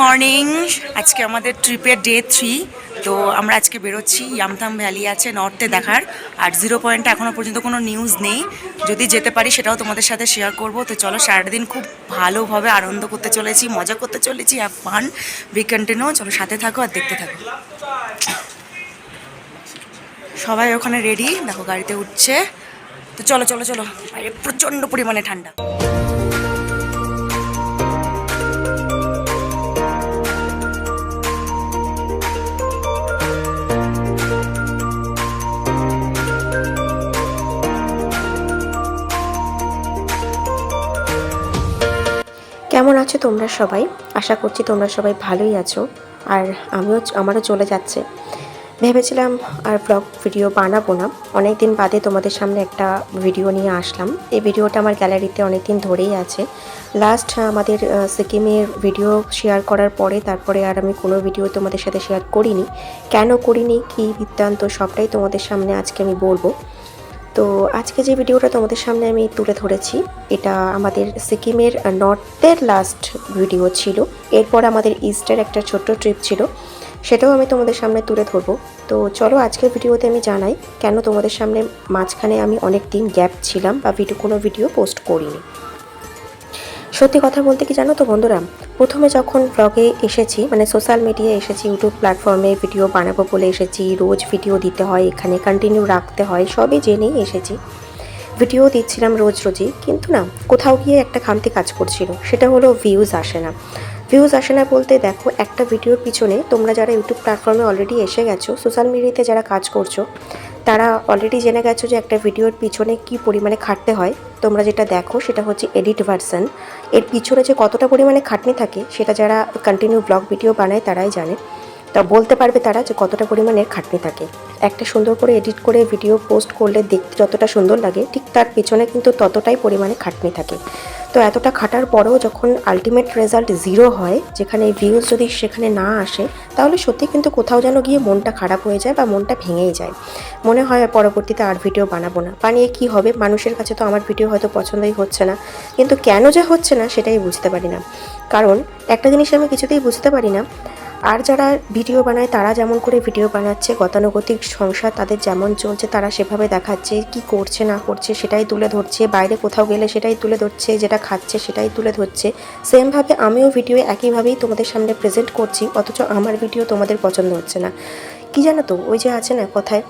Morning. আজকে আমাদের ট্রিপের ডে 3। তো আমরা আজকে বেরোচ্ছি। ইয়ামথাম ভ্যালি আছে নর্থে দেখার, আর 0 পয়েন্টে এখনও পর্যন্ত কোনো নিউজ নেই। যদি যেতে পারি সেটাও তোমাদের সাথে শেয়ার করব। তো চলো, সারাটা দিন খুব ভালোভাবে আনন্দ করতে চলেছি, মজা করতে চলেছি। Have fun, B continue. চলো, সাথে থাকো আর দেখতে থাকো। সবাই ওখানে রেডি, দেখো গাড়িতে উঠছে। তো চলো চলো চলো, বাইরে প্রচণ্ড পরিমাণে ঠান্ডা। কেমন আছো তোমরা সবাই? আশা করছি তোমরা সবাই ভালোই আছো। আর আমারও চলে যাচ্ছে। ভেবেছিলাম আর ব্লগ ভিডিও বানাবো না, অনেক দিন বাদে তোমাদের সামনে একটা ভিডিও নিয়ে আসলাম। এই ভিডিওটা আমার গ্যালারিতে অনেক দিন ধরেই আছে। লাস্ট আমাদের সিকিমের ভিডিও শেয়ার করার পরে তারপরে আর আমি কোনো ভিডিও তোমাদের সাথে শেয়ার করিনি। কেন করিনি, কী বৃত্তান্ত, সবটাই তোমাদের সামনে আজকে আমি বলবো। তো আজকে যে ভিডিওটা তোমাদের সামনে আমি তুলে ধরেছি, এটা আমাদের সিকিমের নর্থের লাস্ট ভিডিও ছিল। এরপর আমাদের ইস্টের একটা ছোট্ট ট্রিপ ছিল, সেটাও আমি তোমাদের সামনে তুলে ধরবো। তো চলো, আজকের ভিডিওতে আমি জানাই কেন তোমাদের সামনে মাঝখানে আমি অনেক দিন গ্যাপ ছিলাম বা কোনো ভিডিও পোস্ট করিনি। সত্যি কথা বলতে কি জানো তো বন্ধুরা, প্রথমে যখন ব্লগে এসেছি, মানে সোশ্যাল মিডিয়ায় এসেছি, ইউটিউব প্ল্যাটফর্মে ভিডিও বানাবো বলে এসেছি, রোজ ভিডিও দিতে হয়, এখানে কন্টিনিউ রাখতে হয়, সবই জেনেই এসেছি। ভিডিও দিচ্ছিলাম রোজই, কিন্তু না, কোথাও গিয়ে একটা খামতি কাজ করছিল, সেটা হলো ভিউজ আসে না। ভিউজ আসে না বলতে দেখো, একটা ভিডিওর পিছনে তোমরা যারা ইউটিউব প্ল্যাটফর্মে অলরেডি এসে গেছো, সোশ্যাল মিডিয়াতে যারা কাজ করছো, তারা অলরেডি জেনে গেছো যে একটা ভিডিওর পিছনে কি পরিমাণে খাটতে হয়। তোমরা যেটা দেখো সেটা হচ্ছে এডিট ভার্সন, এর পিছনে যে কতটা পরিমাণে খাটনি থাকে সেটা যারা কন্টিনিউ ব্লগ ভিডিও বানায় তারাই জানে। তা বলতে পারবে তারা যে কতটা পরিমাণের খাটনি থাকে। একটা সুন্দর করে এডিট করে ভিডিও পোস্ট করলে দেখতে যতটা সুন্দর লাগে, ঠিক তার পিছনে কিন্তু ততটাই পরিমাণে খাটনি থাকে। তো এতটা খাটার পরেও যখন আলটিমেট রেজাল্ট 0 হয়, যেখানে ভিউজ যদি সেখানে না আসে, তাহলে সত্যি কিন্তু কোথাও যেন গিয়ে মনটা খারাপ হয়ে যায় বা মনটা ভেঙেই যায়। মনে হয় পরবর্তীতে আর ভিডিও বানাবো না, বানিয়ে কি হবে, মানুষের কাছে তো আমার ভিডিও হয়তো পছন্দই হচ্ছে না। কিন্তু কেন যে হচ্ছে না সেটাই বুঝতে পারি না। কারণ একটা জিনিস আমি কিছুতেই বুঝতে পারি না, আর যারা ভিডিও বানায় তারা যেমন করে ভিডিও বানাচ্ছে, গতানুগতিক সংসার তাদের যেমন চলছে তারা সেভাবে দেখাচ্ছে, কি করছে না করছে সেটাই তুলে ধরছে, বাইরে কোথাও গেলে সেটাই তুলে ধরছে, যেটা খাচ্ছে সেটাই তুলে ধরছে। সেমভাবে আমিও ভিডিও একইভাবেই তোমাদের সামনে প্রেজেন্ট করছি, অথচ আমার ভিডিও তোমাদের পছন্দ হচ্ছে না। কি জানো তো, ওই যে আছে না কথায়,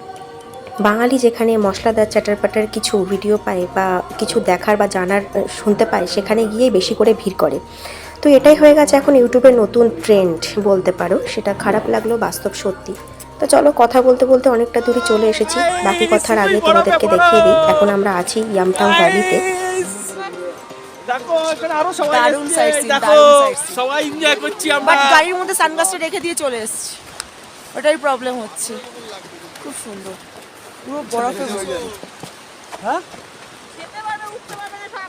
বাঙালি যেখানে মশলাদার চাটারপাটার কিছু ভিডিও পায় বা কিছু দেখার বা জানার শুনতে পায়, সেখানে গিয়েই বেশি করে ভিড় করে। তো এটাই হয়ে গেছে এখন ইউটিউবের নতুন ট্রেন্ড বলতে পারো, সেটা খারাপ লাগলো, বাস্তব সত্যি। তো চলো, কথা বলতে বলতে অনেকটা দূরে চলে এসেছি। বাকি কথার আগে তোমাদেরকে দেখিয়ে দিই, এখন আমরা আছি ইয়ামথাং ভ্যালিতে। দেখো এখানে আরো সবাই দারুণ এসেছে, সাইট সিন, দেখো দারুণ সাইট সিন। সবাই এনজয় করছি আমরা। বাট গাড়ির মধ্যে সানগ্লাসটা রেখে দিয়ে চলে এসেছি, ওটাই প্রবলেম হচ্ছে। খুব সুন্দর, পুরো বরফে ভর্তি। হ্যাঁ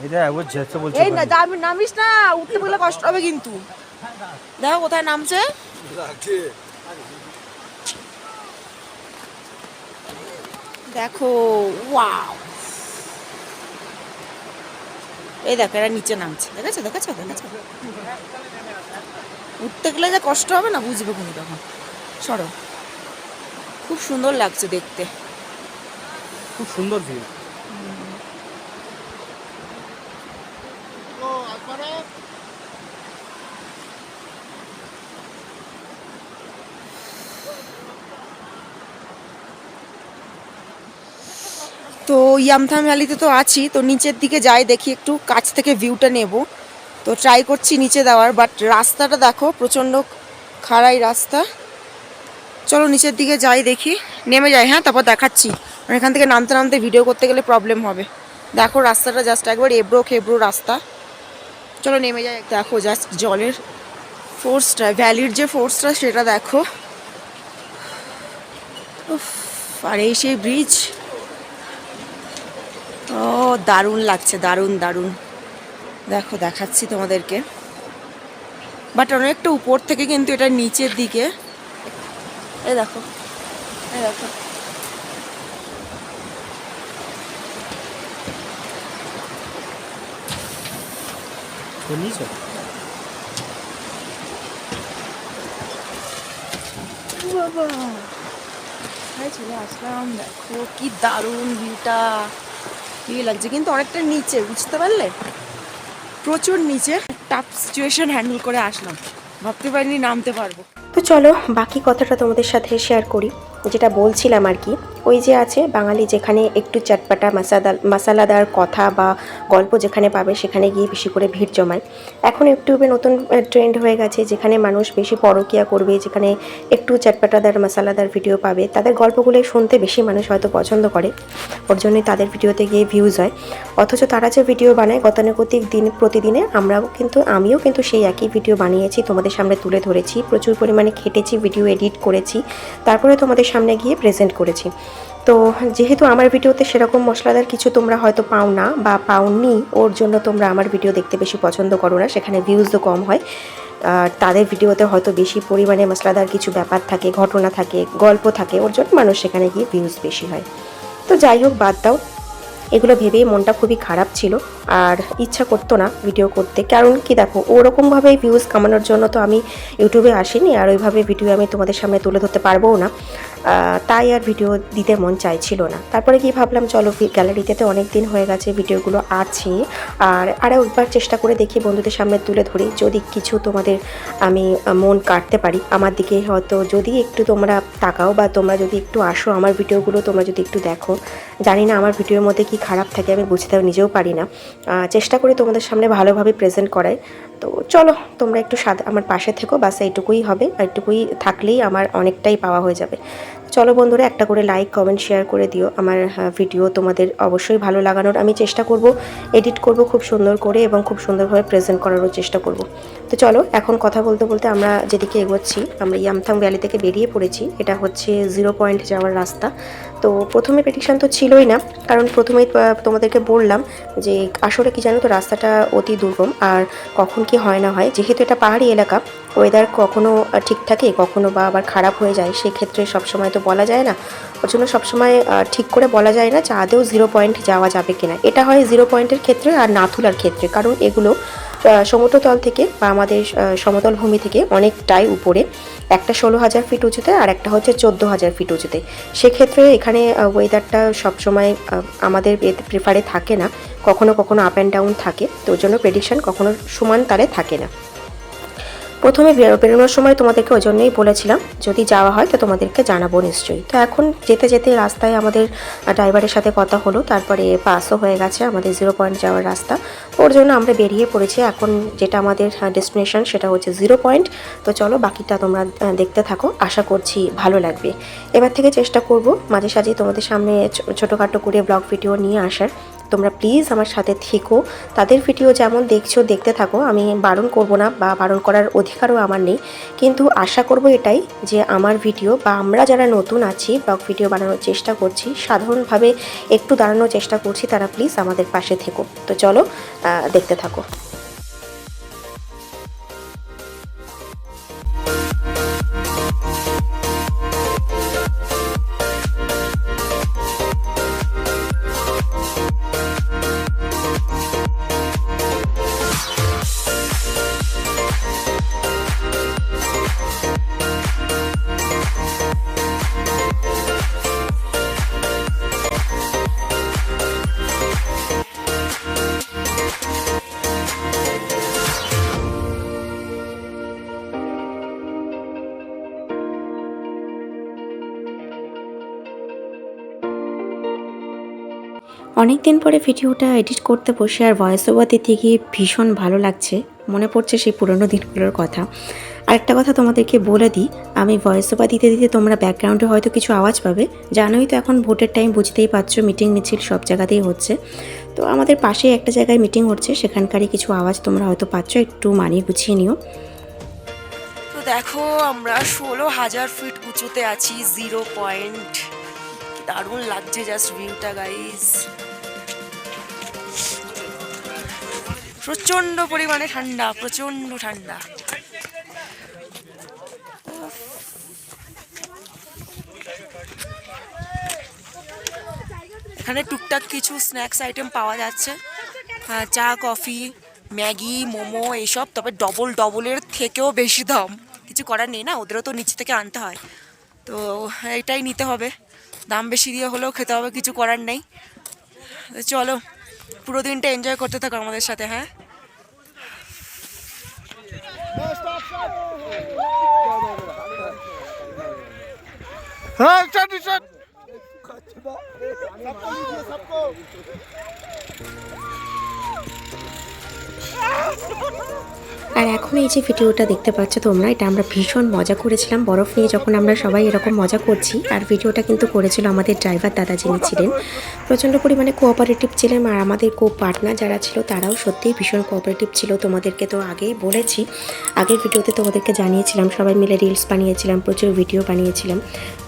এটা একবার যেতে বলছি। এই না, নামিস না, উঠতে বললে কষ্ট হবে কিন্তু। দেখো কোথায় নামছে। দেখো, ওয়াও, এই দেখো এরা নিচে নামছে, দেখেছো দেখেছো দেখেছো। উঠতে গেলে যে কষ্ট হবে না, বুঝবে কোন তখন। সরো, খুব সুন্দর লাগছে দেখতে, খুব সুন্দর ভিউ। তো ইয়ামথাম ভ্যালিতে তো আছি, তো নিচের দিকে যাই, দেখি একটু কাছ থেকে ভিউটা নেব। তো ট্রাই করছি নিচে দেওয়ার, বাট রাস্তাটা দেখো, প্রচণ্ড খাড়াই রাস্তা। চলো নিচের দিকে যাই, দেখি, নেমে যাই, হ্যাঁ তারপর দেখাচ্ছি। আর এখান থেকে নামতে নামতে ভিডিও করতে গেলে প্রবলেম হবে। দেখো রাস্তাটা জাস্ট একবার এবড়ো খেবড়ো রাস্তা। চলো নেমে যাই। দেখো জাস্ট জলের ফোর্সটা, ভ্যালির যে ফোর্সটা সেটা দেখো। আর এই সেই ব্রিজ, ও দারুণ লাগছে, দারুণ দারুণ। দেখো দেখাচ্ছি তোমাদেরকে, বাট অনেকটা উপর থেকে কিন্তু এটা নিচের দিকে। এই দেখো, এই দেখো, বাবা, চলে আসলাম। দেখো কি দারুণ ভিউটা, কি লাগছে, কিন্তু অনেকটা নিচে, বুঝতে পারলে, প্রচুর নিচে। টাফ সিচুয়েশন হ্যান্ডেল করে আসলাম, ভাবতে পারিনি নামতে পারবো। তো চলো বাকি কথাটা তোমাদের সাথে শেয়ার করি। যেটা বলছিলাম আর কি, ওই যে আছে বাঙালি যেখানে একটু চটপাটা মশালাদার কথা বা গল্প যেখানে পাবে সেখানে গিয়ে বেশি করে ভিড় জমায়। এখন ইউটিউবে নতুন ট্রেন্ড হয়ে গেছে, যেখানে মানুষ বেশি পরকীয়া করবে, যেখানে একটু চটপাটাদার মশালাদার ভিডিও পাবে, তাদের গল্পগুলো শুনতে বেশি মানুষ হয়তো পছন্দ করে, ওর জন্যই তাদের ভিডিওতে গিয়ে ভিউজ হয়। অথচ তারা যে ভিডিও বানায় গতানুগতিক দিন প্রতিদিনে, আমিও কিন্তু সেই একই ভিডিও বানিয়েছি, তোমাদের সামনে তুলে ধরেছি, প্রচুর পরিমাণে খেটেছি, ভিডিও এডিট করেছি, তারপরে তোমাদের সামনে গিয়ে প্রেজেন্ট করেছি। তো যেহেতু আমার ভিডিওতে সেরকম মশলাদার কিছু তোমরা হয়তো পাও না বা পাওনি, ওর জন্য তোমরা আমার ভিডিও দেখতে বেশি পছন্দ করো না, সেখানে ভিউজও কম হয়। আর তাদের ভিডিওতে হয়তো বেশি পরিমাণে মশলাদার কিছু ব্যাপার থাকে, ঘটনা থাকে, গল্প থাকে, ওর জন্য মানুষ সেখানে গিয়ে ভিউজ বেশি হয়। তো যাই হোক, বাদ দাও, এগুলো ভেবেই মনটা খুবই খারাপ ছিল, আর ইচ্ছা করতো না ভিডিও করতে। কারণ কি দেখো, ওরকমভাবে ভিউজ কামানোর জন্য তো আমি ইউটিউবে আসিনি, আর ওইভাবে ভিডিও আমি তোমাদের সামনে তুলে ধরতে পারবোও না, তাই আর ভিডিও দিতে মন চাইছিল না। তারপরে কি ভাবলাম, চলো গ্যালারিতে তো অনেক দিন হয়ে গেছে, ভিডিওগুলো আছে, আর একবার চেষ্টা করে দেখি বন্ধুদের সামনে তুলে ধরি, যদি কিছু তোমাদের আমি মন কাটতে পারি আমার দিকে, হয়তো যদি একটু তোমরা তাকাও বা তোমরা যদি একটু আসো আমার ভিডিওগুলো তোমরা যদি একটু দেখো। জানি না আমার ভিডিওর মধ্যে কি খারাপ থাকে, আমি বুঝতে নিজেও পারি না, চেষ্টা করি তোমাদের সামনে ভালোভাবে প্রেজেন্ট করাই। তো চলো তোমরা একটু আমার পাশে থেকো, বাস এইটুকুই হবে, আর এইটুকুই থাকলেই আমার অনেকটাই পাওয়া হয়ে যাবে। চলো বন্ধুরা, একটা করে লাইক কমেন্ট শেয়ার করে দিও আমার ভিডিও, তোমাদের অবশ্যই ভালো লাগানোর আমি চেষ্টা করব, এডিট করব খুব সুন্দর করে এবং খুব সুন্দরভাবে প্রেজেন্ট করারও চেষ্টা করব। তো চলো এখন কথা বলতে বলতে আমরা যেদিকে এগোচ্ছি, আমরা ইয়ামথাং ভ্যালি থেকে বেরিয়ে পড়েছি, এটা হচ্ছে 0 পয়েন্ট যাওয়ার রাস্তা। তো প্রথমে প্রেডিকশান তো ছিলই না, কারণ প্রথমেই তোমাদেরকে বললাম যে আসলে কি জানো তো, রাস্তাটা অতি দুর্গম, আর কখন কি হয় না হয়, যেহেতু এটা পাহাড়ি এলাকা, ওয়েদার কখনো ঠিক থাকে, কখনো বা আবার খারাপ হয়ে যায়, সেক্ষেত্রে সবসময় তো বলা যায় না, ওর জন্য সবসময় ঠিক করে বলা যায় না যে আদেও 0 পয়েন্ট যাওয়া যাবে কিনা। এটা হয় 0 পয়েন্টের ক্ষেত্রে আর নাথুলার ক্ষেত্রে, কারণ এগুলো সমুদ্রতল থেকে বা আমাদের সমতল ভূমি থেকে অনেকটাই উপরে, একটা 16,000 ফিট উঁচুতে আর একটা হচ্ছে 14,000 ফিট উঁচুতে। সেক্ষেত্রে এখানে ওয়েদারটা সবসময় আমাদের প্রেফারে থাকে না, কখনো কখনো আপ অ্যান্ড ডাউন থাকে, তো ওর জন্য প্রেডিকশান কখনো সমান তালে থাকে না। প্রথমে বেরোনোর সময় তোমাদেরকে ওই জন্যই বলেছিলাম যদি যাওয়া হয় তো তোমাদেরকে জানাবো নিশ্চয়ই। তো এখন যেতে যেতে রাস্তায় আমাদের ড্রাইভারের সাথে কথা হলো, তারপরে পাসও হয়ে গেছে আমাদের 0 পয়েন্ট যাওয়ার রাস্তা, ওর জন্য আমরা বেরিয়ে পড়েছি। এখন যেটা আমাদের ডেস্টিনেশন সেটা হচ্ছে 0 পয়েন্ট। তো চলো বাকিটা তোমরা দেখতে থাকো, আশা করছি ভালো লাগবে। এবার থেকে চেষ্টা করব মাঝে সাঝে তোমাদের সামনে ছোটোখাটো করে ব্লগ ভিডিও নিয়ে আসার। তোমরা প্লিজ আমার সাথে থেকো, তাদের ভিডিও যেমন দেখছো দেখতে থাকো, আমি বারণ করব না বা বারণ করার অধিকারও আমার নেই, কিন্তু আশা করব এটাই যে আমার ভিডিও বা আমরা যারা নতুন আছি ব্লগ ভিডিও বানানোর চেষ্টা করছি, সাধারণভাবে একটু দাঁড়ানোর চেষ্টা করছি, তারা প্লিজ আমাদের পাশে থেকো। তো চলো দেখতে থাকো। অনেক দিন পরে ভিডিওটা এডিট করতে বসে আর ভয়েস ওভার দিতে গিয়ে ভীষণ ভালো লাগছে, মনে পড়ছে সেই পুরনো দিনগুলোর কথা। আরেকটা কথা তোমাদেরকে বলে দিই, আমি ভয়েস ওভার দিতে দিতে তোমরা ব্যাকগ্রাউন্ডে হয়তো কিছু আওয়াজ পাবে, জানোই তো এখন ভোটের টাইম, বুঝতেই পারছো, মিটিং মিছিল সব জায়গাতেই হচ্ছে। তো আমাদের পাশেই একটা জায়গায় মিটিং হচ্ছে, সেখানকারই কিছু আওয়াজ তোমরা হয়তো পাচ্ছ, একটু মানিয়ে গুছিয়ে নিও। তো দেখো আমরা 16,000 ফিট উঁচুতে আছি, 0 পয়েন্ট, দারুণ লাগছে জাস্ট ভিউটা গাইস। প্রচন্ড পরিমাণে ঠান্ডা, প্রচন্ড ঠান্ডা। এখানে টুকটাক কিছু স্ন্যাক্স আইটেম পাওয়া যাচ্ছে, চা, কফি, ম্যাগি, মোমো এসব, তবে ডবলের থেকেও বেশি দাম, কিছু করার নেই না, ওদেরও তো নিচ থেকে আনতে হয়। তো এটাই নিতে হবে, দাম বেশি দিয়ে হলেও খেতে হবে, কিছু করার নেই। তো চলো পুরো দিনটা এনজয় করতে থাকো আমাদের সাথে। হ্যাঁ, हाँ स्टार्ट स्टार्ट আর এখন এই যে ভিডিওটা দেখতে পাচ্ছ তোমরা, এটা আমরা ভীষণ মজা করেছিলাম বরফ নিয়ে, যখন আমরা সবাই এরকম মজা করছি। আর ভিডিওটা কিন্তু করেছিল আমাদের ড্রাইভার দাদা, যিনি ছিলেন প্রচণ্ড পরিমাণে কোঅপারেটিভ ছিলেন। আর আমাদের কো পার্টনার যারা ছিল তারাও সত্যিই ভীষণ কোঅপারেটিভ ছিল। তোমাদেরকে তো আগেই বলেছি, আগের ভিডিওতে তোমাদেরকে জানিয়েছিলাম, সবাই মিলে রিলস বানিয়েছিলাম, প্রচুর ভিডিও বানিয়েছিলাম।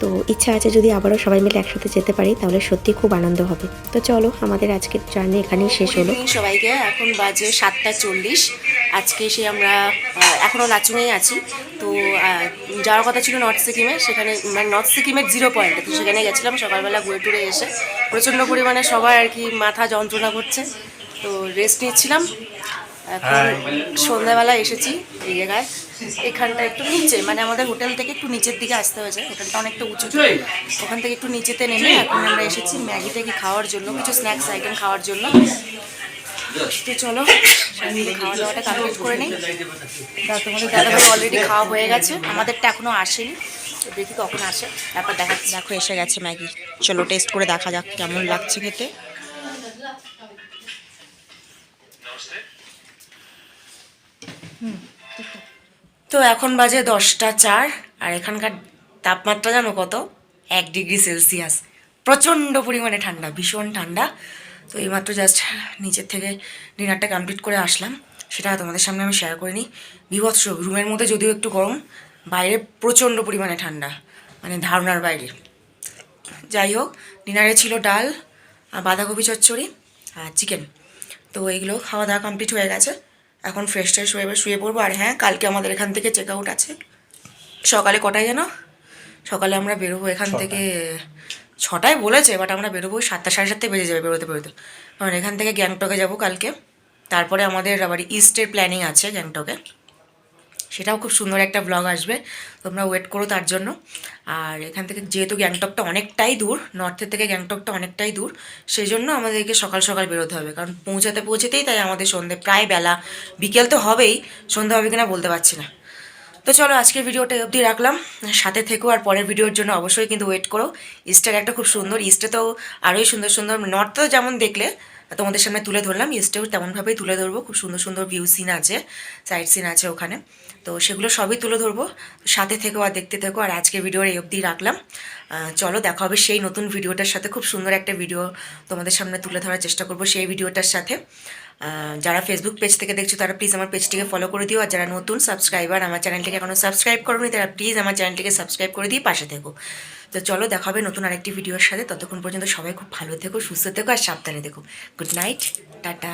তো ইচ্ছা আছে যদি আবারও সবাই মিলে একসাথে যেতে পারি তাহলে সত্যি খুব আনন্দ হবে। তো চলো, আমাদের আজকের জার্নি এখানেই শেষ হলো। সবাইকে এখন বাজে 7:40। আজকে সে আমরা এখনও লাচুংয়েই আছি। তো যাওয়ার কথা ছিল নর্থ সিকিমে, সেখানে মানে নর্থ সিকিমের 0 পয়েন্টে, তো সেখানে গেছিলাম সকালবেলা ঘুরে টুরে এসে। প্রচণ্ড পরিমাণে সবার আর কি মাথা যন্ত্রণা করছে, তো রেস্ট নিচ্ছিলাম। এখন সন্ধ্যাবেলা এসেছি এই জায়গায়, এখানটা একটু নিচে, মানে আমাদের হোটেল থেকে একটু নিচের দিকে আসতে হয়েছে, হোটেলটা অনেকটা উঁচু, ওখান থেকে একটু নিচেতে নেমে এখন আমরা এসেছি ম্যাগি ট্যাগি খাওয়ার জন্য, কিছু স্ন্যাক্স আইটেম খাওয়ার জন্য। তো চলো খাওয়া দাওয়াটা কমপ্লিট করে নিই। তোমাদের দাদাভাই অলরেডি খাওয়া হয়ে গেছে, আমাদেরটা এখনও আসেনি, তো দেখি কখন আসে, তারপর দেখাচ্ছি। দেখো এসে গেছে ম্যাগি, চলো টেস্ট করে দেখা যাক কেমন লাগছে খেতে। তো এখন বাজে 10টা 4, আর এখানকার তাপমাত্রা জানো কত? 1 ডিগ্রি সেলসিয়াস। প্রচণ্ড পরিমাণে ঠান্ডা, ভীষণ ঠান্ডা। তো এইমাত্র জাস্ট নিচের থেকে ডিনারটা কমপ্লিট করে আসলাম, সেটা তোমাদের সামনে আমি শেয়ার করিনি। বিভৎস, রুমের মধ্যে যদিও একটু গরম, বাইরে প্রচণ্ড পরিমাণে ঠান্ডা, মানে ধারণার বাইরে। যাই হোক, ডিনারে ছিল ডাল, বাঁধাকপি চচ্চড়ি আর চিকেন। তো এইগুলো খাওয়া দাওয়া কমপ্লিট হয়ে গেছে, এখন ফ্রেশ ট্রেশ হয়ে শুয়ে পড়বো। আর হ্যাঁ, কালকে আমাদের এখান থেকে চেক আউট আছে সকালে। কটায় যেন সকালে আমরা বেরোবো এখান থেকে, 6টায় বলেছে, বাট আমরা বেরোবো 7টা 7:30 বেজে যাবে বেরোতে বেরোতে, কারণ এখান থেকে গ্যাংটকে যাব কালকে। তারপরে আমাদের আবার ইস্টের প্ল্যানিং আছে গ্যাংটকে, সেটাও খুব সুন্দর একটা ব্লগ আসবে, তোমরা ওয়েট করো তার জন্য। আর এখান থেকে যেহেতু গ্যাংটকটা অনেকটাই দূর, নর্থের থেকে গ্যাংটকটা অনেকটাই দূর, সেই জন্য আমাদেরকে সকাল সকাল বেরোতে হবে, কারণ পৌঁছাতেই তাই আমাদের সন্ধে প্রায় বেলা, বিকেল তো হবেই, সন্ধ্যা হবে কিনা বলতে পারছি না। তো চলো আজকের ভিডিওটা অবধি রাখলাম, সাথে থেকো, আর পরের ভিডিওর জন্য অবশ্যই কিন্তু ওয়েট করো। ইস্টের একটা খুব সুন্দর, ইস্টে তো আরোই সুন্দর সুন্দর, নর্থেও যেমন দেখলে তোমাদের সামনে তুলে ধরলাম, ইস্টেও তেমনভাবেই তুলে ধরবো। খুব সুন্দর সুন্দর ভিউ সিন আছে, সাইড সিন আছে ওখানে, তো সেগুলো সবই তুলে ধরবো। সাথে থেকো আর দেখতে থেকো, আর আজকের ভিডিওর এই অবধি রাখলাম। চলো দেখা হবে সেই নতুন ভিডিওটার সাথে, খুব সুন্দর একটা ভিডিও তোমাদের সামনে তুলে ধরার চেষ্টা করবো সেই ভিডিওটার সাথে। যারা ফেসবুক পেজ থেকে দেখছো তারা প্লিজ আমার পেজটিকে ফলো করে দিও, আর যারা নতুন সাবস্ক্রাইবার আমার চ্যানেলটিকে এখনও সাবস্ক্রাইব করোনি তারা প্লিজ আমার চ্যানেলটিকে সাবস্ক্রাইব করে দিয়ে পাশে থেকো। তো চলো দেখা হবে নতুন আরেকটি ভিডিওর সাথে, ততক্ষণ পর্যন্ত সবাই খুব ভালো থেকো, সুস্থ থেকো আর সাবধানে থেকো। Good night, tata.